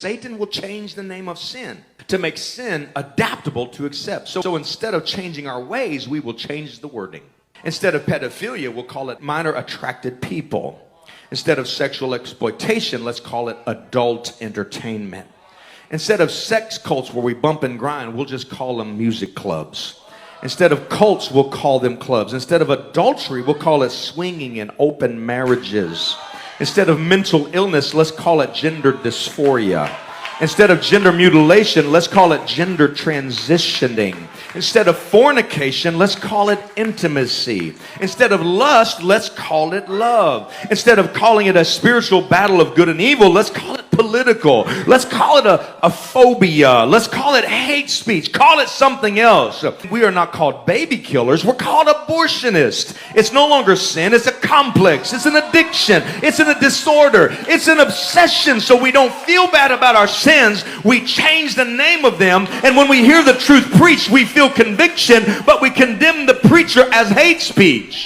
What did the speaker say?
Satan will change the name of sin to make sin adaptable to accept. So instead of changing our ways, we will change the wording. Instead of pedophilia, we'll call it minor attracted people. Instead of sexual exploitation, let's call it adult entertainment. Instead of sex cults where we bump and grind, we'll just call them music clubs. Instead of cults, we'll call them clubs. Instead of adultery, we'll call it swinging and open marriages. Instead of mental illness, let's call it gender dysphoria. Instead of gender mutilation, let's call it gender transitioning. Instead of fornication, let's call it intimacy. Instead of lust, let's call it love. Instead of calling it a spiritual battle of good and evil, let's call it political. Let's call it a phobia. Let's call it hate speech. Call it something else. We are not called baby killers. We're called abortionists. It's no longer sin. It's a complex. It's an addiction. It's a disorder. It's an obsession. So we don't feel bad about our sins. We change the name of them. And when we hear the truth preached, we feel conviction, but we condemn the preacher as hate speech.